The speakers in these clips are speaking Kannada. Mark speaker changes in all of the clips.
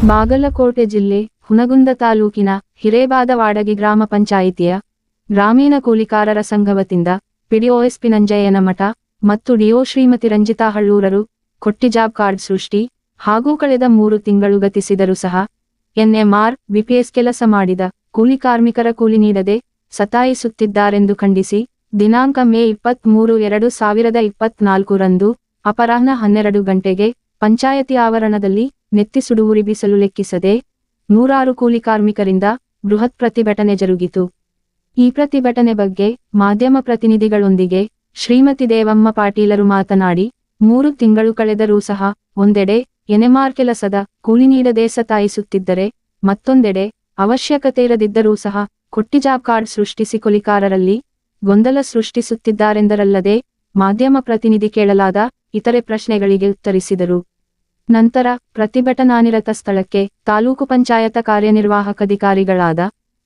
Speaker 1: ಬಾಗಲಕೋಟೆ ಜಿಲ್ಲೆ ಹುನಗುಂದ ತಾಲೂಕಿನ ಹಿರೇಬಾದವಾಡಗಿ ಗ್ರಾಮ ಪಂಚಾಯಿತಿಯ ಗ್ರಾಮೀಣ ಕೂಲಿಕಾರರ ಸಂಘ ವತಿಯಿಂದ ಪಿಡಿಒಎಸ್ಪಿ ನಂಜಯ್ಯನ ಮಠ ಮತ್ತು ಡಿಒ ಶ್ರೀಮತಿ ರಂಜಿತಾ ಹಳ್ಳೂರರು ಕೊಟ್ಟಿ ಜಾಬ್ ಕಾರ್ಡ್ ಸೃಷ್ಟಿ ಹಾಗೂ ಕಳೆದ 3 ತಿಂಗಳು ಗತಿಸಿದರೂ ಸಹ ಎನ್ಎಂಆರ್ ಬಿಪಿಎಸ್ ಕೆಲಸ ಮಾಡಿದ ಕೂಲಿ ಕಾರ್ಮಿಕರ ಕೂಲಿ ನೀಡದೆ ಸತಾಯಿಸುತ್ತಿದ್ದಾರೆಂದು ಖಂಡಿಸಿ ದಿನಾಂಕ ಮೇ 23, 2024 ರಂದು ಅಪರಾಹ್ನ 12 ಗಂಟೆಗೆ ಪಂಚಾಯತಿ ಆವರಣದಲ್ಲಿ ನೆತ್ತಿ ಸುಡುವುರಿ ಬಿಸಲು ಲೆಕ್ಕಿಸದೆ ನೂರಾರು ಕೂಲಿ ಕಾರ್ಮಿಕರಿಂದ ಬೃಹತ್ ಪ್ರತಿಭಟನೆ ಜರುಗಿತು. ಈ ಪ್ರತಿಭಟನೆ ಬಗ್ಗೆ ಮಾಧ್ಯಮ ಪ್ರತಿನಿಧಿಗಳೊಂದಿಗೆ ಶ್ರೀಮತಿ ದೇವಮ್ಮ ಪಾಟೀಲರು ಮಾತನಾಡಿ 3 ತಿಂಗಳು ಕಳೆದರೂ ಸಹ ಒಂದೆಡೆ ಎನ್ಎಂಆರ್ ಕೆಲಸದ ಕೂಲಿ ನೀಡದೆ ಸತಾಯಿಸುತ್ತಿದ್ದರೆ ಮತ್ತೊಂದೆಡೆ ಅವಶ್ಯಕತೆ ಇರದಿದ್ದರೂ ಸಹ ಕೊಟ್ಟಿ ಜಾಬ್ ಕಾರ್ಡ್ ಸೃಷ್ಟಿಸಿ ಕೂಲಿಕಾರರಲ್ಲಿ ಗೊಂದಲ ಸೃಷ್ಟಿಸುತ್ತಿದ್ದಾರೆಂದರಲ್ಲದೆ ಮಾಧ್ಯಮ ಪ್ರತಿನಿಧಿ ಕೇಳಲಾದ ಇತರೆ ಪ್ರಶ್ನೆಗಳಿಗೆ ಉತ್ತರಿಸಿದರು. ನಂತರ ಪ್ರತಿಭಟನಾನಿರತ ಸ್ಥಳಕ್ಕೆ ತಾಲೂಕು ಪಂಚಾಯತ ಕಾರ್ಯನಿರ್ವಾಹಕಾಧಿಕಾರಿಗಳಾದ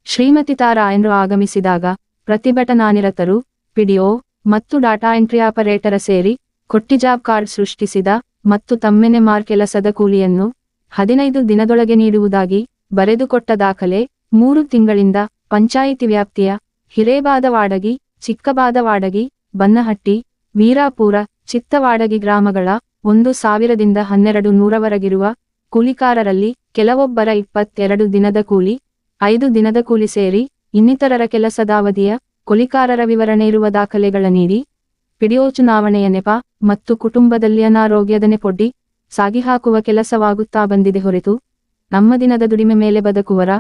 Speaker 1: ಶ್ರೀಮತಿ ತಾರಾಯಣರು ಆಗಮಿಸಿದಾಗ ಪ್ರತಿಭಟನಾನಿರತರು ಪಿಡಿಒ ಮತ್ತು ಡಾಟಾ ಎಂಟ್ರಿ ಆಪರೇಟರ ಸೇರಿ ಕೊಟ್ಟಿ ಜಾಬ್ ಕಾರ್ಡ್ ಸೃಷ್ಟಿಸಿದ ಮತ್ತು ತಮ್ಮೆನ್ಎಂಆರ್ ಕೆಲಸದ ಕೂಲಿಯನ್ನು 15 ದಿನದೊಳಗೆ ನೀಡುವುದಾಗಿ ಬರೆದುಕೊಟ್ಟ ದಾಖಲೆ 3 ತಿಂಗಳಿಂದ ಪಂಚಾಯಿತಿ ವ್ಯಾಪ್ತಿಯ ಹಿರೇಬಾದವಾಡಗಿ, ಚಿಕ್ಕಬಾದವಾಡಗಿ, ಬನ್ನಹಟ್ಟಿ, ವೀರಾಪುರ, ಚಿತ್ತವಾಡಗಿ ಗ್ರಾಮಗಳ 1000 ದಿಂದ 1200 ಕೂಲಿಕಾರರಲ್ಲಿ ಕೆಲವೊಬ್ಬರ 22 ದಿನದ ಕೂಲಿ, 5 ದಿನದ ಕೂಲಿ ಸೇರಿ ಇನ್ನಿತರರ ಕೆಲಸದ ಅವಧಿಯ ಕೂಲಿಕಾರರ ವಿವರಣೆ ಇರುವ ದಾಖಲೆಗಳ ನೀಡಿ ಪಿಡಿಒ ಚುನಾವಣೆಯ ನೆಪ ಮತ್ತು ಕುಟುಂಬದಲ್ಲಿ ಅನಾರೋಗ್ಯದ ನೆಪೊಡ್ಡಿ ಸಾಗಿಹಾಕುವ ಕೆಲಸವಾಗುತ್ತಾ ಬಂದಿದೆ ಹೊರತು ನಮ್ಮ ದಿನದ ದುಡಿಮೆ ಮೇಲೆ ಬದುಕುವರ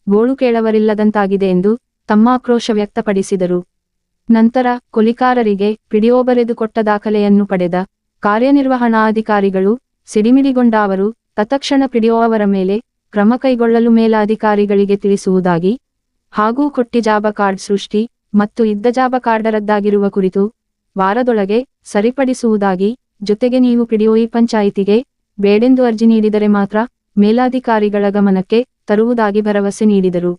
Speaker 1: ಗೋಳು ಕೇಳವರಿಲ್ಲದಂತಾಗಿದೆ ಎಂದು ತಮ್ಮ ಆಕ್ರೋಶ ವ್ಯಕ್ತಪಡಿಸಿದರು. ನಂತರ ಕೂಲಿಕಾರರಿಗೆ ಪಿಡಿಒ ಬರೆದುಕೊಟ್ಟ ದಾಖಲೆಯನ್ನು ಪಡೆದ ಕಾರ್ಯನಿರ್ವಹಣಾಧಿಕಾರಿಗಳು ಸಿಡಿಮಿಡಿಗೊಂಡ ಅವರು ತತ್ಕ್ಷಣ ಪಿಡಿಒ ಅವರ ಮೇಲೆ ಕ್ರಮ ಕೈಗೊಳ್ಳಲು ಮೇಲಾಧಿಕಾರಿಗಳಿಗೆ ತಿಳಿಸುವುದಾಗಿ ಹಾಗೂ ಕೊಟ್ಟಿ ಜಾಬ ಕಾರ್ಡ್ ಸೃಷ್ಟಿ ಮತ್ತು ಇದ್ದ ಜಾಬ ಕಾರ್ಡ್ ರದ್ದಾಗಿರುವ ಕುರಿತು ವಾರದೊಳಗೆ ಸರಿಪಡಿಸುವುದಾಗಿ, ಜೊತೆಗೆ ನೀವು ಪಿಡಿಒ ಈ ಪಂಚಾಯಿತಿಗೆ ಬೇಡೆಂದು ಅರ್ಜಿ ನೀಡಿದರೆ ಮಾತ್ರ ಮೇಲಾಧಿಕಾರಿಗಳ ಗಮನಕ್ಕೆ ತರುವುದಾಗಿ ಭರವಸೆ ನೀಡಿದರು.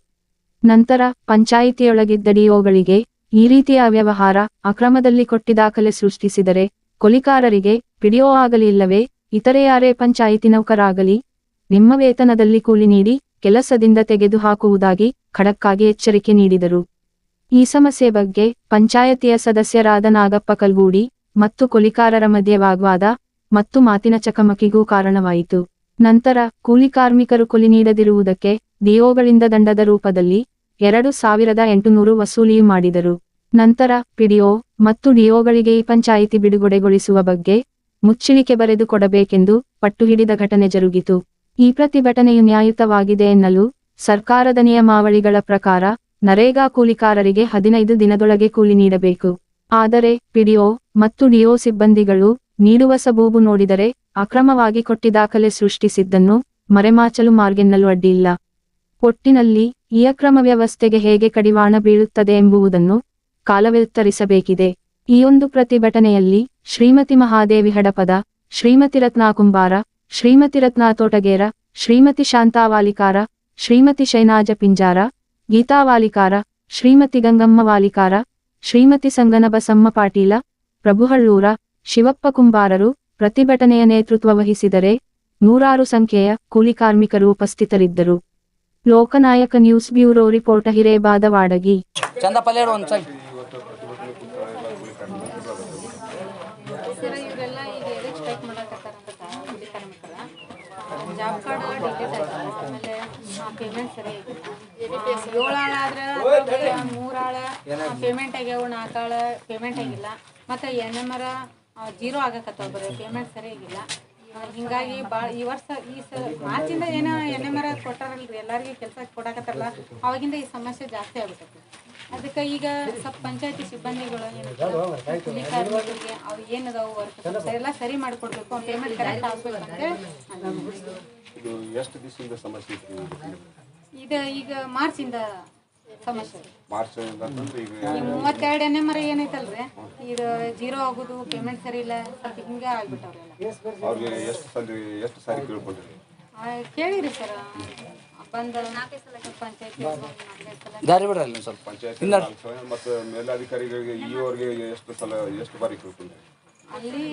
Speaker 1: ನಂತರ ಪಂಚಾಯಿತಿಯೊಳಗಿದ್ದ ಡಿಒಗಳಿಗೆ ಈ ರೀತಿಯ ಅವ್ಯವಹಾರ ಅಕ್ರಮದಲ್ಲಿ ಕೊಟ್ಟಿ ದಾಖಲೆ ಸೃಷ್ಟಿಸಿದರೆ ಕೂಲಿಕಾರರಿಗೆ ಪಿಡಿಒ ಆಗಲಿ ಇಲ್ಲವೇ ಇತರೆ ಯಾರೇ ಪಂಚಾಯಿತಿ ನೌಕರಾಗಲಿ ನಿಮ್ಮ ವೇತನದಲ್ಲಿ ಕೂಲಿ ನೀಡಿ ಕೆಲಸದಿಂದ ತೆಗೆದು ಹಾಕುವುದಾಗಿ ಖಡಕ್ಕಾಗಿ ಎಚ್ಚರಿಕೆ ನೀಡಿದರು. ಈ ಸಮಸ್ಯೆ ಬಗ್ಗೆ ಪಂಚಾಯತಿಯ ಸದಸ್ಯರಾದ ನಾಗಪ್ಪ ಕಲ್ಗೂಡಿ ಮತ್ತು ಕೂಲಿಕಾರರ ಮಧ್ಯೆ ವಾಗ್ವಾದ ಮತ್ತು ಮಾತಿನ ಚಕಮಕಿಗೂ ಕಾರಣವಾಯಿತು. ನಂತರ ಕೂಲಿ ಕಾರ್ಮಿಕರು ಕೂಲಿ ನೀಡದಿರುವುದಕ್ಕೆ ಡಿಒಗಳಿಂದ ದಂಡದ ರೂಪದಲ್ಲಿ 2800 ವಸೂಲಿ ಮಾಡಿದರು. ನಂತರ ಪಿಡಿಒ ಮತ್ತು ಡಿಒಗಳಿಗೆ ಈ ಪಂಚಾಯಿತಿ ಬಿಡುಗಡೆಗೊಳಿಸುವ ಬಗ್ಗೆ ಮುಚ್ಚಳಿಕೆ ಬರೆದು ಕೊಡಬೇಕೆಂದು ಪಟ್ಟು ಹಿಡಿದ ಘಟನೆ ಜರುಗಿತು. ಈ ಪ್ರತಿಭಟನೆಯು ನ್ಯಾಯಯುತವಾಗಿದೆ ಎನ್ನಲು ಸರ್ಕಾರದ ನಿಯಮಾವಳಿಗಳ ಪ್ರಕಾರ ನರೇಗಾ ಕೂಲಿಕಾರರಿಗೆ 15 ದಿನದೊಳಗೆ ಕೂಲಿ ನೀಡಬೇಕು. ಆದರೆ ಪಿಡಿಒ ಮತ್ತು ಡಿಒ ಸಿಬ್ಬಂದಿಗಳು ನೀಡುವ ಸಬೂಬು ನೋಡಿದರೆ ಅಕ್ರಮವಾಗಿ ಕೊಟ್ಟಿ ದಾಖಲೆ ಸೃಷ್ಟಿಸಿದ್ದನ್ನು ಮರೆಮಾಚಲು ಮಾರ್ಗೆನ್ನಲು ಅಡ್ಡಿಯಿಲ್ಲ. ಒಟ್ಟಿನಲ್ಲಿ ಈ ಅಕ್ರಮ ವ್ಯವಸ್ಥೆಗೆ ಹೇಗೆ ಕಡಿವಾಣ ಬೀಳುತ್ತದೆ ಎಂಬುದನ್ನು ಕಾಲವೇ ಉತ್ತರಿಸಬೇಕಿದೆ. ಈ ಒಂದು ಪ್ರತಿಭಟನೆಯಲ್ಲಿ ಶ್ರೀಮತಿ ಮಹಾದೇವಿ ಹಡಪದ, ಶ್ರೀಮತಿ ರತ್ನಾ ಕುಂಬಾರ, ಶ್ರೀಮತಿ ರತ್ನಾ ತೋಟಗೇರ, ಶ್ರೀಮತಿ ಶಾಂತಾ ವಾಲಿಕಾರ, ಶ್ರೀಮತಿ ಶೈನಾಜ ಪಿಂಜಾರ, ಗೀತಾ ವಾಲಿಕಾರ, ಶ್ರೀಮತಿ ಗಂಗಮ್ಮ ವಾಲಿಕಾರ, ಶ್ರೀಮತಿ ಸಂಗನ ಬಸಮ್ಮ ಪಾಟೀಲ, ಪ್ರಭುಹಳ್ಳೂರ, ಶಿವಪ್ಪ ಕುಂಬಾರರು ಪ್ರತಿಭಟನೆಯ ನೇತೃತ್ವ ವಹಿಸಿದರೆ ನೂರಾರು ಸಂಖ್ಯೆಯ ಕೂಲಿ ಕಾರ್ಮಿಕರು ಉಪಸ್ಥಿತರಿದ್ದರು. Lokanayaka news bureau report Hirebadavadagi.
Speaker 2: Job card delete ಆಯ್ತು. ಆಮೇಲೆ ಪೇಮೆಂಟ್ ಸರಿ ಆಗಿಲ್ಲ. 7 ಆಳ ಆದ್ರೆ 3 ಆಳ ಪೇಮೆಂಟ್ ಆಗ್ಯಾವ, 4 ಆಳ ಪೇಮೆಂಟ್ ಆಗಿಲ್ಲ. ಮತ್ತು ಎನ್ಎಂಆರ್ 0 ಆಗಕತ್ತಾವ, ಬರೀ ಪೇಮೆಂಟ್ ಸರಿ ಆಗಿಲ್ಲ. ಹಿಂಗಾಗಿ ಭಾಳ ಈ ವರ್ಷ ಮಾರ್ಚಿಂದ ಏನೋ ಎನ್ಎಂಆರ್ ಕೊಟ್ಟಾರಲ್ರಿ, ಎಲ್ಲರಿಗೂ ಕೆಲಸ ಕೊಡಾಕತ್ತಾರಲ್ಲ, ಅವಾಗಿಂದ ಈ ಸಮಸ್ಯೆ ಜಾಸ್ತಿ ಆಗ್ಬಿಟ್ಟೈತಿ. ಅದಕ್ಕೆ ಈಗ ಸ್ವಲ್ಪ ಪಂಚಾಯತಿ ಸಿಬ್ಬಂದಿಗಳು ಕೂಲಿ ಕಾರ್ಮಿಕರಿಗೆ ಅವು ಏನದಾವು ವರ್ಕ್ ಎಲ್ಲ ಸರಿ ಮಾಡಿಕೊಡ್ಬೇಕು, ಪೇಮೆಂಟ್ ಕರೆಕ್ಟ್ ಆಗ್ಬೇಕಂದ್ರೆ ಇದು ಈಗ ಮಾರ್ಚಿಂದ ಸಮಸ್ಯೆ. 32 ಎನ್ಎಂಆರ್ ಏನೈತಲ್ರಿ, ಇದು 0 ಆಗೋದು, ಪೇಮೆಂಟ್ ಸರಿ ಇಲ್ಲ, ಸ್ವಲ್ಪ ಹಿಂಗೆ ಆಗ್ಬಿಟ್ಟವ್ರೆಲ್ಲ. ಕೇಳಿರಿ ಸರ್, ಬಂದ ಪಂಚಾಯತಿ
Speaker 3: ಮೇಲಾಧಿಕಾರಿಗಳಿಗೆ ಈವರೆಗೆ ಎಷ್ಟು ಬಾರಿ
Speaker 2: ಅಲ್ಲಿ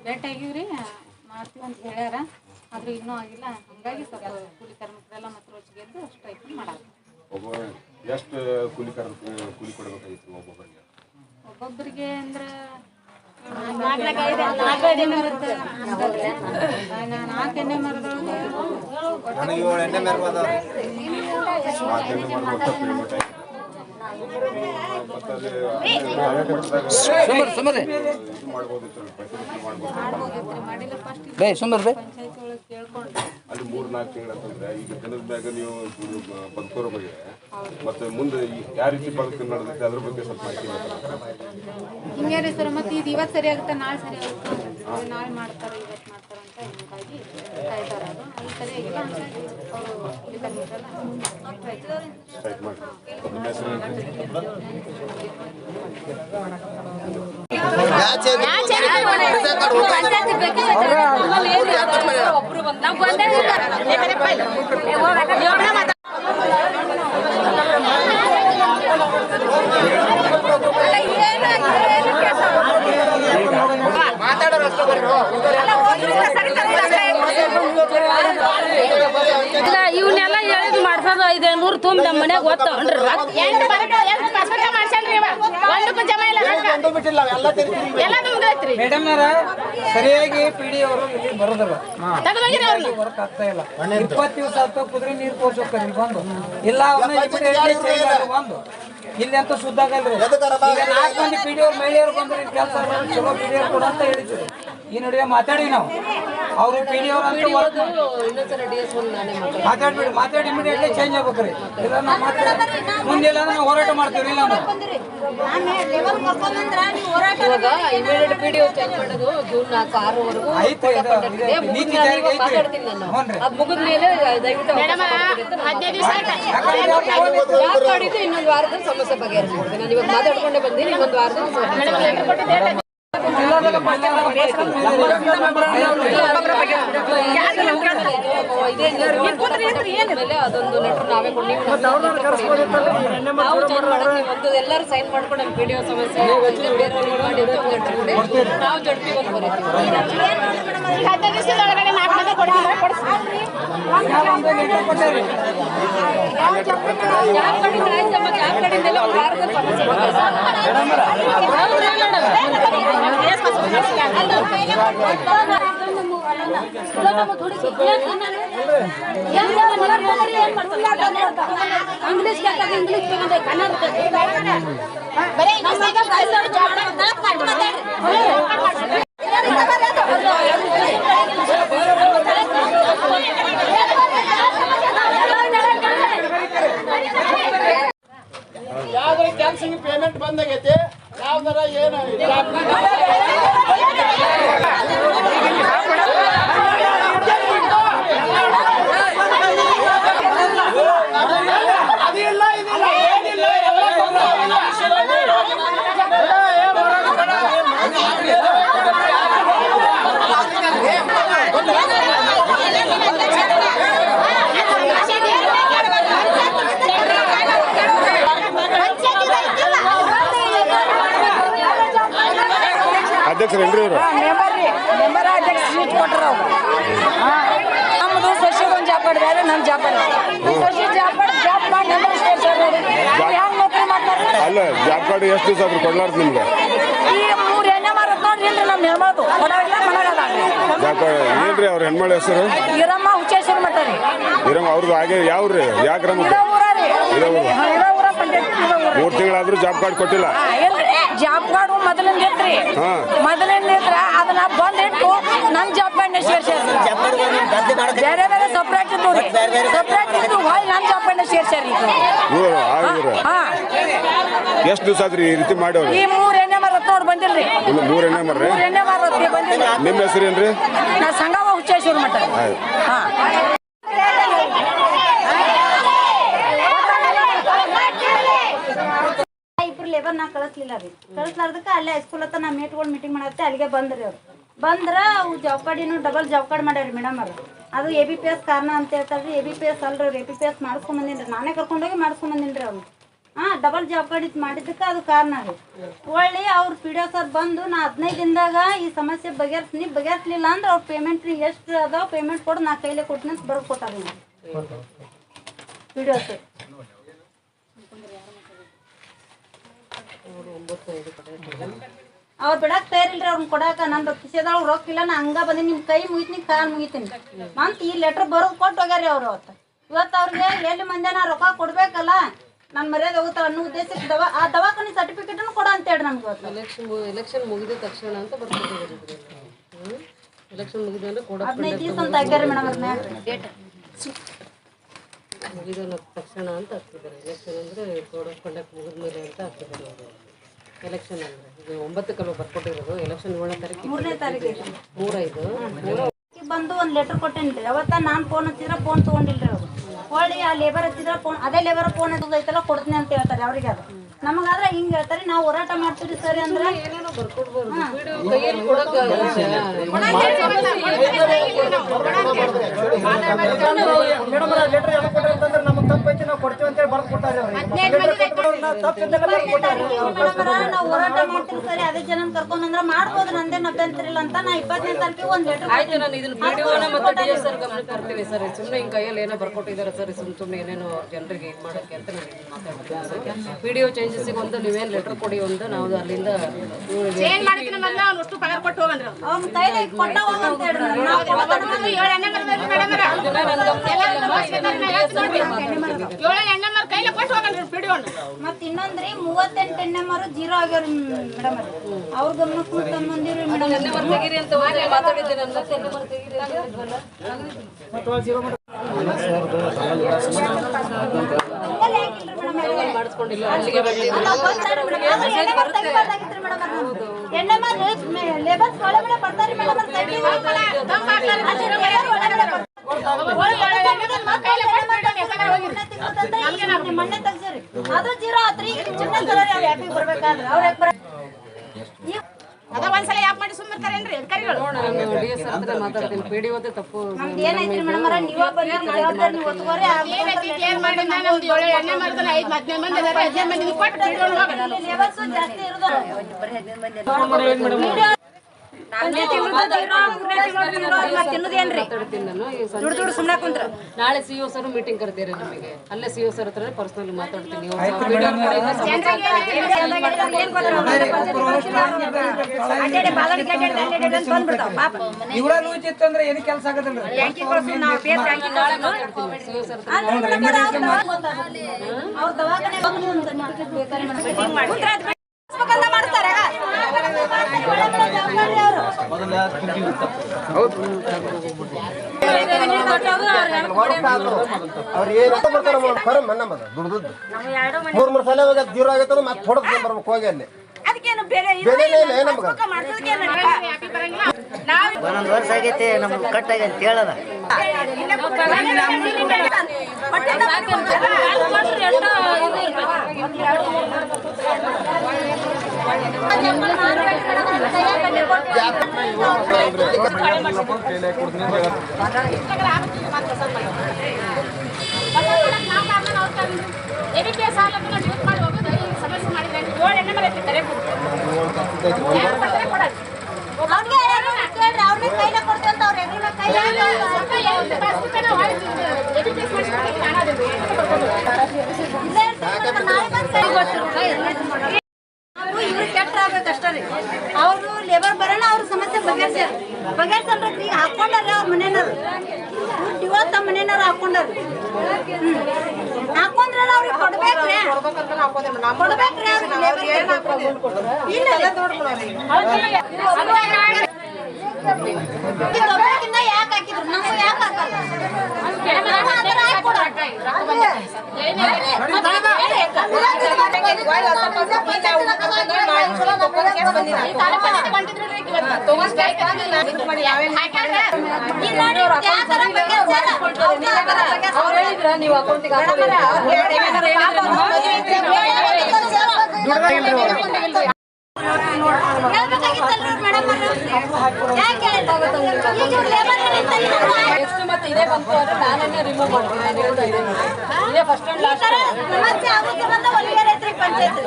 Speaker 2: ಭೇಟಿ ಆಗಿವ್ರಿ. ಮಾಡ್ತೀವಿ ಅಂತ ಹೇಳ್ಯಾರ, ಆದ್ರೆ ಇನ್ನೂ ಆಗಿಲ್ಲ. ಹಂಗಾಗಿ ಸ್ವಲ್ಪ ಕೂಲಿ ಕಾರ್ಮಿಕರೆಲ್ಲ ಮತ್ತೆ ರೋಜಿಗೆದ್ದು ಸ್ಟ್ರೈಕ್ ಮಾಡೋದು.
Speaker 3: ಎಷ್ಟು ಕೂಲಿ ಕೊಡಬೇಕಾಗಿತ್ತು
Speaker 2: ಒಬ್ಬೊಬ್ಬರಿಗೆ ಅಂದ್ರೆ 4 ಎಣ್ಣೆ ಮರದೊಳಗೆ
Speaker 3: ಅಲ್ಲಿ 3-4 ತಿಂಗಳು ಅಂತಂದ್ರೆ ಈಗ ದಿನದ ಮ್ಯಾಗ ನೀವು ಬದುಕೋರ ಬಗ್ಗೆ ಮತ್ತೆ ಮುಂದೆ ಯಾವ ರೀತಿ ಬದುಕು ನಡೆದೈತೆ ಅದ್ರ ಬಗ್ಗೆ ಸ್ವಲ್ಪ ಮಾಹಿತಿ
Speaker 2: ಹಿಂಗೆ ರೀ ಸರ್. ಮತ್ತೆ ಇದು ಇವತ್ತು ಸರಿ ಆಗುತ್ತೆ, ನಾಳೆ ಸರಿ ಆಗುತ್ತೆ, ನಾಳೆ ಮಾಡ್ತಾರೆ, ಇವತ್ತು ಮಾಡ್ತಾರೆ ಅಂತ ಹಿಂಗಾಗಿ ಕಾಯ್ತಾರೆ. ಅದು ಅಲ್ಲಿ ಸರಿ ಆಗಿಲ್ಲ ಹಂಗಾಗಿ ಅವರು ಕೂಲಿ ಕಾರ್ಮಿಕರೆಲ್ಲ
Speaker 3: ಸ್ಟ್ರೈಕ್ ಮಾಡಿ. ನಿಮ್ಮ ಹೆಸರು
Speaker 4: ಇವನ್ನೆಲ್ಲ ಹೇಳಿದ್ ಮಾಡ್ಸೋದು 500 ತುಂಬಿ ನಮ್ಮ ಮನ್ಯಾಗ ಓದ್ತಾವನ್ರಿ.
Speaker 5: ಮೇಡಮ್ನರ ಸರಿಯಾಗಿ ಪಿಡಿ ಅವರು ಇಲ್ಲಿ ಬರೋದಲ್ಲ, ವರ್ಕ್ ಆಗ್ತಾ ಇಲ್ಲ. 20 ದಿವಸ ಆಯ್ತು ಕುದುರೆ ನೀರು ತೋರ್ಸೋಕ್ರಿ ಇಲ್ಲಿ ಬಂದು ಇಲ್ಲ ಬಂದು ಇಲ್ಲಿ ಅಂತ ಶುದ್ಧ ಆಗಲ್ರಿ. ಈಗ 4 ಮಂದಿ ಪಿಡಿ ಅವ್ರು ಮಹಿಳೆಯರು ಬಂದ್ರೆ ಕೆಲಸ ಚಲೋ ಪಿಡಿ ಅವ್ರು ಕೊಡು ಅಂತ ಹೇಳಿದ್ರು. ಈ ನಡುವೆ ಮಾತಾಡಿ ನಾವು ಅವರು ಪಿಡಿ ಅವ್ರು ಅಂತ ಮಾತಾಡಿ ಇಮಿಡಿಯೇಟ್ಲಿ ಚೇಂಜ್ ಆಗ್ಬೇಕ್ರಿ. ಇಲ್ಲ ನಾವು ಮುಂದೆ ಇಲ್ಲ ನಾವು ಹೋರಾಟ ಮಾಡ್ತೀವಿ. ಇಲ್ಲ
Speaker 4: ಇನ್ನೊಂದು ವಾರದಲ್ಲಿ ಸಮಸ್ಯೆ ಬಗೆಹರಿಸ್ಕೊಡ್ತೀನಿ. ನಾನು ಇವಾಗ ಮಾತಾಡ್ಕೊಂಡೆ ಬಂದಿನಿ. ಇನ್ನೊಂದು ವಾರದಲ್ಲಿ ಅದೊಂದು ಲೆಟರ್ ನಾವೇ ಕೊಡಿ, ಎಲ್ಲರೂ ಸೈನ್ ಮಾಡ್ಕೊಂಡು ನಮ್ಮ ವಿಡಿಯೋ ಸಮಸ್ಯೆ ನಾವು ಜಡ್ಪಿ ಬಂದು ಬರೀತೀವಿ. 15 ದಿವಸದೊಳಗಡೆ 4 ಮಂದಿ ಕೊಡ್ತೀವಿ.
Speaker 6: ಯಾವ್ದಾರ ಕ್ಯಾನ್ಸಲ್ ಪೇಮೆಂಟ್ ಬಂದಾಗೈತಿ, ಯಾವ್ದಾರ ಏನು ಅದಿಲ್ಲ ಇದಿಲ್ಲ ಏನಿಲ್ಲ
Speaker 3: ಅಧ್ಯಕ್ಷರೇನ್ರಿ ಇವರು?
Speaker 4: ಮೆಂಬರ್ ಅಧ್ಯಕ್ಷ ಸೀಟ್ ಕೊಟ್ಟರು. ನಮ್ಮದು ಸಸಿ ಒಂದು ಜಾಪಾಡ್ ಬೇರೆ, ನಮ್ಮ ಜಾಪಾಡ್ ಸಸಿ ಜಾಪಾಡ್ ಜಾಬ್ ಮಾಡಿ ನಮಗೆ ಹೆಂಗ್ ನೌಕರಿ ಮಾಡ್ತಾರೆ.
Speaker 3: ಅಲ್ಲ ಜಾಬ್ ಕಾರ್ಡ್ ಎಷ್ಟು ದಿವಸ ಆದ್ರೂ ಕೊಡ್ಲಾರ್ದು ನಿಮ್ಗೆ?
Speaker 4: ಈ 3 ಎಣ್ಣೆ ಮಾರತ್ ನೋಡ್ರಿ ಇಲ್ರಿ ನಮ್ಮ ಹೆಣ್ಮಗಳು ಕೊಡೋಲ್ಲ ಮನಗದ.
Speaker 3: ಜಾಬ್ ಕಾರ್ಡ್ ಏನ್ರಿ ಅವ್ರ ಹೆಣ್ಮಳ ಹೆಸರು?
Speaker 4: ಈರಮ್ಮ ಹುಚ್ಚೇಶ್ವರ ಮಠ ರೀ.
Speaker 3: ಇರಮ್ಮ ಅವ್ರದ್ದು ಹಾಗೆ ಯಾವ್ರಿ ಯಾವ ಗ್ರಾಮ?
Speaker 4: ಊರ ಪಂಚಾಯತ್
Speaker 3: 3 ತಿಂಗಳಾದ್ರೂ ಜಾಬ್ ಕಾರ್ಡ್ ಕೊಟ್ಟಿಲ್ಲ.
Speaker 4: ಜಾಬ್ ಕಾರ್ಡ್ ಮೊದಲಿಂದ ಇತ್ರಿ, ಮೊದಲಿಂದ ಇದ್ರ ಅದನ್ನ ಬಂದಿಟ್ಟು ನನ್ನ ಜಾಬ್ ಕಾರ್ಡ್ ಸೇರ್ಸ್ಯಾರ. ಬೇರೆ ಬೇರೆ ಸಪ್ರೇಟ್ ಇದ್ದು ಸಪ್ರೇಟ್ ಇದ್ದು ಹೊಯ್ ನನ್ನ ಜಾಬ್ ಕಾರ್ಡ್ ಸೇರ್ಸ್ಯಾರ.
Speaker 3: ಎಷ್ಟು ದಿವಸ ಆದ್ರಿ ಈ ರೀತಿ ಮಾಡಿ?
Speaker 4: ಈ 3 ಎಣ್ಣೆ ಮಾರತ್ ನೋಡ್ ಬಂದಿಲ್ರಿ.
Speaker 3: 3 ಎಣ್ಣೆ ಮರ್ರಿ?
Speaker 4: 3 ಎಣ್ಣೆ ಮಾರತ್ ಬಂದಿಲ್ಲ.
Speaker 3: ನಿಮ್ಮ ಹೆಸರೇನ್ರಿ?
Speaker 4: ನಾ ಸಂಗವ ಹುಚ್ಚೇಶ್ವರ ಮಠ.
Speaker 7: ಇಬ್ರು ಲೇಬರ್ ನಾ ಕಳಿಸ್ಲಿಲ್ಲ ರೀ. ಕಳಿಸ್ಲಾರ್ದಕ್ಕೆ ಅಲ್ಲೇ ಹೈಸ್ಕೂಲ್ ಹತ್ತ ನಾ ಮೇಟ್ಗಳು ಮೀಟಿಂಗ್ ಮಾಡತ್ತೆ ಅಲ್ಲಿಗೆ ಬಂದ್ರಿ ಅವ್ರು. ಬಂದ್ರೆ ಅವು ಜಾಬ್ ಕಾರ್ಡಿನೂ ಡಬಲ್ ಜಾಬ್ ಕಾರ್ಡ್ ಮಾಡ್ಯಾರಿ ಮೇಡಮ್ ಅವರು. ಅದು ABPS ಕಾರಣ ಅಂತ ಹೇಳ್ತಾರೆ ರೀ. ABPS ಅಲ್ರಿ, ABPS ಮಾಡಿಸ್ಕೊಂಬಂದಿನಿ ರೀ. ನಾನೇ ಕರ್ಕೊಂಡೋಗಿ ಮಾಡಿಸ್ಕೊಂಬಂದಿನಿ ರೀ ಅವ್ನು. ಡಬಲ್ ಜಾಬ್ ಕಾರ್ಡ್ ಮಾಡಿದ್ದಕ್ಕೆ ಅದು ಕಾರಣ ರೀ. ಒಳ್ಳೆ ಅವ್ರು ಪಿ ಡಿ ಒ ಸರ್ ಬಂದು ನಾ 15 ದಿನದಾಗ ಈ ಸಮಸ್ಯೆ ಬಗೆಹರಿಸಲಿಲ್ಲ ಅಂದ್ರೆ ಅವ್ರ ಪೇಮೆಂಟ್ ಎಷ್ಟು ಅದಾವ ಪೇಮೆಂಟ್ ಕೊಡು ನಾ ಕೈಲೇ ಕೊಟ್ಟಿನಿ ಅಂತ ಬರೆದು ಕೊಟ್ಟಾರ ಪಿ ಡಿ ಒ ಸರ್. ಅವ್ರು ಬಿಡಕ್ಕೆ ತಯಾರಿಲ್ರಿ ಅವ್ರನ್ನ ಕೊಡಾಕ. ನಂದು ಕಿಸೆದೊಳಗೆ ರೊಕ್ಕ ಇಲ್ಲ, ನಾ ಹಂಗ ಬಂದಿ ನಿಮ್ಮ ಕೈ ಮುಗಿತೀನಿ ಕಾಲು ಮುಗಿತೀನಿ ಅಂತ ಈ ಲೆಟ್ರ್ ಬರೋದು ಕೊಟ್ಟು ಹೋಗ್ಯಾರಿ ಅವ್ರು. ಇವತ್ತು ಅವ್ರಿಗೆ ಎಲ್ಲಿ ಮಂದಿ ನಾ ರೊಕ್ಕ ಕೊಡ್ಬೇಕಲ್ಲ, ನನ್ನ ಮರ್ಯಾದೆ ಹೋಗುತ್ತಾ ಅನ್ನೋ ಉದ್ದೇಶಕ್ಕೆ ಆ ದವಾಖಾನೆ ಸರ್ಟಿಫಿಕೇಟ್ ಕೊಡ ಅಂತ ಹೇಳಿ ನಮ್ಗೆ ಗೊತ್ತು.
Speaker 8: ಎಲೆಕ್ಷನ್ ಮುಗಿದ ತಕ್ಷಣ ಅಂತ ಬರ್ತಿದ್ದೀವಿ. ಎಲೆಕ್ಷನ್ ಮುಗಿದ್ರೆ
Speaker 7: 15 ದಿವಸ ಅಂತ ಹಾಕ್ಯಾರಿ ಮೇಡಮ್ ಅವ್ರ ಮ್ಯಾಗ ಡೇಟ್
Speaker 8: ಮುಗಿದ ತಕ್ಷಣ ಅಂತ ಹಾಕ್ತಿದ್ದಾರೆ. ಎಲೆಕ್ಷನ್ ಅಂದರೆ ಕೋಡ್ ಆಫ್ ಕಂಡಕ್ಟ್ ಮುಗಿದ ಮೇಲೆ ಅಂತ ಹಾಕ್ತಿದ್ದಾರೆ ಅವರು. ಎಲೆಕ್ಷನ್ ಅಂದರೆ ಈಗ 9 ಬರ್ಕೊಟ್ಟಿರೋದು. ಎಲೆಕ್ಷನ್ 7ನೇ ತಾರೀಕು
Speaker 7: 3ನೇ ತಾರೀಕಿಗೆ
Speaker 8: 3/5
Speaker 7: ಬಂದು ಒಂದು ಲೆಟರ್ ಕೊಟ್ಟೇನಿ ರೀ. ಅವತ್ತ ನಾನು ಫೋನ್ ಹಚ್ಚಿದ್ರೆ ಫೋನ್ ತೊಗೊಂಡಿಲ್ರಿ ಅವರು. ಹೊಳ್ಳಿ ಆ ಲೇಬರ್ ಹಚ್ಚಿದ್ರೆ ಫೋನ್ ಅದೇ ಲೇಬರ್ ಫೋನ್ ಐತಲ್ಲ ಕೊಡ್ತೀನಿ ಅಂತ ಹೇಳ್ತಾರೆ ಅವ್ರಿಗೆ. ಅದು ನಮಗಾದ್ರೆ ಹಿಂಗೆ ಹೇಳ್ತಾರೆ, ನಾವು ಹೋರಾಟ ಮಾಡ್ತೀವಿ ಸರಿ ಅಂದ್ರೆ
Speaker 8: ಏನೇನೋ ಬರ್ಕೊಡ್ಬೋದು. ಕೈಯಲ್ಲಿ ಕೊಡೋಕೆ
Speaker 7: ನಾವು ಹೋರಾಟ ಮಾಡ್ತೀವಿ ಸರಿ, ಅದೇ ಜನ ಕರ್ಕೊಂಡ್ ಬಂದ್ರೆ ಮಾಡ್ಬೋದು, ನಂದೇನು ಅಭ್ಯಂತರ ಇಲ್ಲ ಅಂತ ನಾ 25ನೇ ತಾರೀಕಿಗೆ ಒಂದು ಲೆಟರ್
Speaker 8: ಆಯ್ತು. ನಾನು ಇದನ್ನ ವಿಡಿಯೋನ ಮತ್ತೆ ಡಿ ಎಸ್ ಸರ್ ಗಮನಕ್ಕೆ ತರ್ತೀನಿ ಸರ್. ಸುಮ್ಮನೆ ಹಿಂಗೆ ಕೈಯಲ್ಲಿ ಏನೋ ಬರ್ಕೊಟ್ಟಿದ್ದಾರೆ ಸರ್, ಸುಮ್ಮನೆ ಏನೇನೋ ಜನರಿಗೆ ಇದು ಮಾಡೋಕ್ಕೆ ಅಂತ ನಾನು ಮಾತಾಡ್ತೀನಿ. ವಿಡಿಯೋ ಚೇಂಜಸ್ಸಿಗೆ ಒಂದು ನೀವೇನು ಲೆಟರ್ ಕೊಡಿ ಒಂದು ನಾವು ಅಲ್ಲಿಂದ
Speaker 7: ಅವ್ನ ಕೈಲಿ ಕೊಟ್ಟ ಹೋಗಂತ ಹೇಳ್ರಿ. ಮತ್ತೆ ಇನ್ನೊಂದ್ರಿ 38 NMR 0 ಆಗ್ಯಾರ ಮೇಡಮ್. ಅವ್ರ ಗಮನಕ್ಕೆ ತಂದಿರಿ ಮೇಡಮ್.
Speaker 8: ತೆಗಿರಿ ಅಂತ ಮಾತಾಡಿದ್ದೀನಿ ಅಂತ ತೆಗಿರಿ ಅಂತ ಹೇಳಿದ್ವಲ್ಲ. ಮಾಡಿಸ್ಕೊಂಡಿಲ್ಲ ಅಲ್ಲಿಗೆ
Speaker 7: ಮಣ್ಣೆ ತೆಗ್ಸಿರಿ ಅದು 0 ಆತ್ರಿ. ಬರ್ಬೇಕಾದ್ರೆ ಅವ್ರ
Speaker 4: ಅದ ಒಂದ್ಸಲ ಯಾಕೆ ಮಾಡಿ ಸುಮ್ಮನೆ ಅಧಿಕಾರಿಗಳು
Speaker 8: ಮಾತಾಡ್ತೀನಿ. ಪಿ ಡಿ ಓದೇ ತಪ್ಪು
Speaker 7: ಏನೈತ್ರಿ ಮೇಡಮ್ ಅವ್ರ, ನೀವ ಬಂದಿರಿ ಜವಾಬ್ದಾರಿ ನೀವು ಒತ್ಕೋರಿ.
Speaker 4: ಏನ್ ಮಾಡಿ ನಮ್ದು 8ನೇ ಮರದಲ್ಲ 15 ಮಂದಿ ಅದಾರ, 15 ಮಂದಿ ಕೊಟ್ಟು
Speaker 7: ಲೇಬರ್ಸ್ ಜಾಸ್ತಿ ಇರೋದು.
Speaker 8: ನಾಳೆ ಸಿಒ ಸರ್ ಮೀಟಿಂಗ್ ಕರ್ತೀರಿ ನಮಗೆ. ಅಲ್ಲೇ ಸಿಒ ಸರ್ ಹತ್ರ ಪರ್ಸನಲ್ ಮಾತಾಡ್ತೀನಿ.
Speaker 5: ಇವರ ಲೂಚಿತ್ತು ಅಂದ್ರೆ ಏನು ಕೆಲಸ ಆಗೋದಿಲ್ಲ.
Speaker 7: ಅವ್ರ ದವಾಖಾನೆ ಮಾಡ್ತಾರೆ.
Speaker 6: ಅವ್ರು ಏನಂತ ಬರ್ತಾರ ದುಡ್ದು 3 ಸಲ ಹೋಗಿ 0 ಆಗೈತೆ ಮತ್ತೆ ಹೊಡೆದ್ ಬರ್ಬೇಕು ಹೋಗಿ ಅಲ್ಲಿ.
Speaker 9: ಒಂದೊಂದು ವರ್ಷ ಆಗೈತಿ ನಮ್ಗೆ ಕಟ್ ಆಗೈತಿ ಹೇಳದ.
Speaker 4: ಸಮಸ್ಯೆ ಮಾಡಿದ್ರೆ 7 ಎಣ್ಣೆ ಮರ ಕರೆ
Speaker 7: ಅವರು ಲೇಬರ್ ಬರೋಣ ಅವ್ರ ಸಮಸ್ಯೆ ಬಗೆಹರಿಸಲ್ರಿ. ಈಗ ಹಾಕೊಂಡಾರ ಅವ್ರ ಮನೆಯವರು ಇವತ್ತ ಮನೆಯವ್ರು ಹಾಕೊಂಡಾರ ಹಾಕೊಂಡ್ರಲ್ಲ ಅವ್ರಿಗೆ ಕೊಡ್ಬೇಕ್ರಿ ಯಾಕೆ ಹಾಕಿದ್ರು ನಮ್ಗೆ ಯಾಕೆ ಹಾಕಲ್ಲ
Speaker 8: ನೀವು ಅಕೌಂಟಿಗೆ ನೆಕ್ಸ್ಟ್ ಮತ್ತೆ ಇದೇ ಬಂತು ಅಂದ್ರೆ ನಾನೇ ರಿಮೂವ್ ಮಾಡ್ತೀನಿ. ಇದೇ ಫಸ್ಟ್ ಅಂಡ್ ಲಾಸ್ಟ್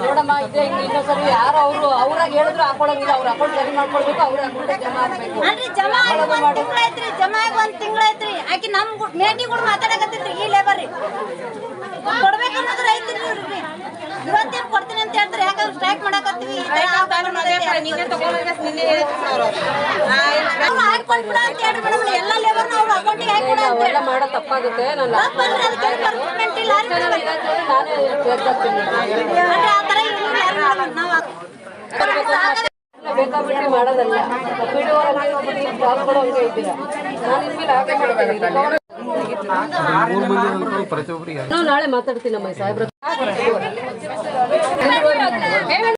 Speaker 8: ನೋಡಮ್ಮ. ಇದೇ ಇನ್ನೊಂದ್ಸರಿ ಯಾರು ಅವರು ಅವ್ರಾಗ ಹೇಳಿದ್ರು ಹಾಕೊಳಂಗಿಲ್ಲ. ಅವ್ರ ಅಕೌಂಟ್ ಸರಿ ಮಾಡ್ಕೊಳ್ಬೇಕು, ಅವ್ರ ಅಕೌಂಟ್ ಜಮಾ ಆಗ್ಬೇಕು.
Speaker 7: ಜಮಾ ಆಗಿ 1 ತಿಂಗಳೈತ್ರಿ. ಆಕಿ ನಮ್ ಮೇಟಿ ಕೂಡ ಮಾತಾಡಕತ್ತಿದ್ರಿ ಈ ಲೇಬರ್ ರೀ ಕೊಡ್ಬೇಕನ್ನೋದ್ರ ಐತ್ರಿ ಇವ್ರಿಗೆ. ಇವತ್ತೇನ್ ಕೊಡ್ತೀನಿ ಅಂತ ಹೇಳ್ತಾರೆ, ಯಾಕಂದ್ರೆ ಸ್ಟ್ರೈಕ್ ಮಾಡಕತ್ತೀವಿ. ಎಲ್ಲ ಲೇಬರ್ ಅವ್ರ ಅಕೌಂಟಿಗೆ ಹಾಕೊಡ
Speaker 8: ಅವೆಲ್ಲ ಮಾಡೋ ತಪ್ಪಾಗುತ್ತೆ. ನಾನು ಬೇಕಾಬಿಟ್ಟು ಮಾಡೋದಲ್ಲ. ಪಿಡಿಒ ಜಾಬ್ಗಳು ಹಂಗೆ ಇದ್ದೀರಾ. ನಾನು ಇನ್ಮೇಲೆ ಹಾಗೆ ಮಾಡ್ತೀನಿ. ನಾವು ನಾಳೆ ಮಾತಾಡ್ತೀನಮ್ಮ ಸಾಹೇಬ್ರ.